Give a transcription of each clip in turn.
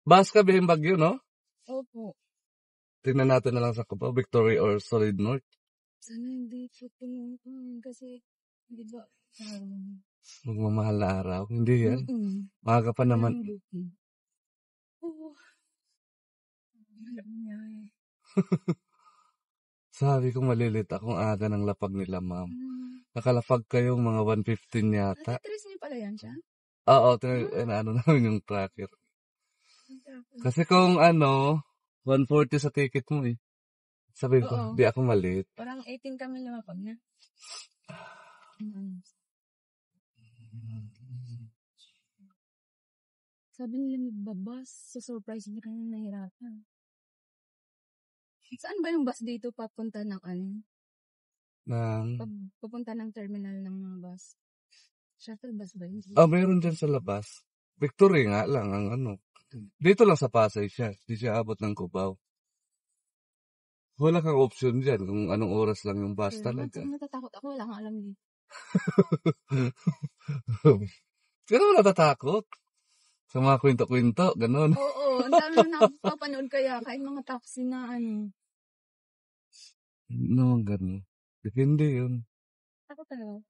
Bas ka bihing Bagyo, no? Opo. Tingnan natin na lang sa Cubao, Victory or Solid North. Sana hindi po kasi, di ba, Magmamahal na araw. Hindi yan. Maaga pa naman. Oo. Alam niya eh. Sabi ko malilit akong aga ng lapag nila, ma'am. Nakalapag kayong mga 1:15 yata. Trace niyo pala yan siya? Oo, ano namin yung tracker. Kasi kung 140 sa ticket mo eh. Sabi ko, Oo. di ako malit. Parang 18 kami lumapag na. Sabi nila magbabas, so surprise niya kami nahirapan. Saan ba yung bus dito papunta ng papunta ng terminal ng mga bus? Shuttle bus ba yun? Mayroon dyan sa labas. Victory nga lang ang Dito lang sa Pasay siya. Di siya abot ng Cubao. Wala kang option dyan kung anong oras lang yung bus talaga. Natatakot ako, wala kang alam dito. Pero natatakot. Sa mga kwento-kwento, gano'n. Oo, ang dami na nakapapanood kaya kahit mga taxi na No, gano'n. Depende yun. Ako talaga.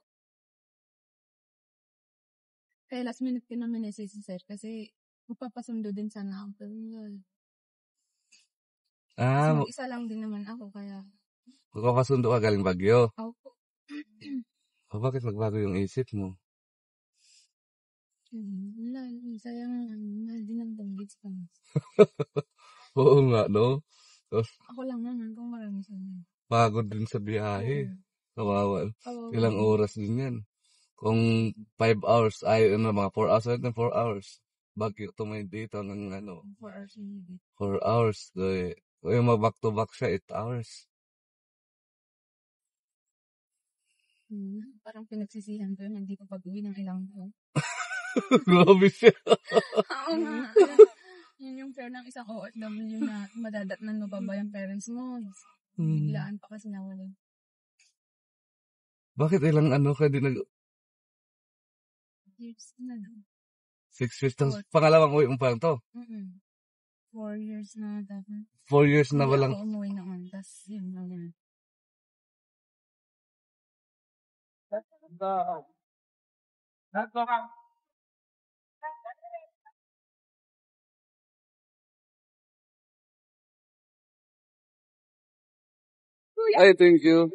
Kaya last minute ko naman si Sir kasi magpapasundo din sana ako. Pero isa lang din naman ako kaya. Magpapasundo ka galing Bagyo. Opo. Bakit magbago yung isip mo? Wala, sayang mahal din ang banggit pa. Oo nga, no? Tapos, ako lang naman kung marami sana. pagod din sa biyahe. Kawawa. Ilang oras din yan. Kung 5 hours, mga 4 hours, 4 hours. Bagyo tumayo dito ng 4 hours hindi. 4 hours. Kung yung mag back to back siya, 8 hours. Parang pinagsisihan ko yun, hindi ko pag-uwi ng ilang buwan. Grabe siya. Oo nga. Yun yung fair ng isang OFW na madadatnan mo pa ba yung parents mo? Biglaan pa kasi nawala. Bakit ilang ka din Years na lang. 6 years. Tapos pangalawang uwi mo pa lang to? 4 years na dapat. 4 years na walang... Hindi ako umuwi naman. Tapos yun na yan. Ay, thank you.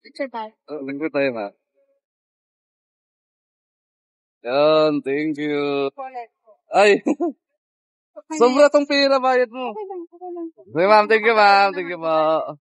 Picture tayo. Picture tayo, ma. Yan, thank you. Ay, sobra tong pera bayad mo. Okay lang. Okay, ma'am, thank you, ma'am. Thank you, ma.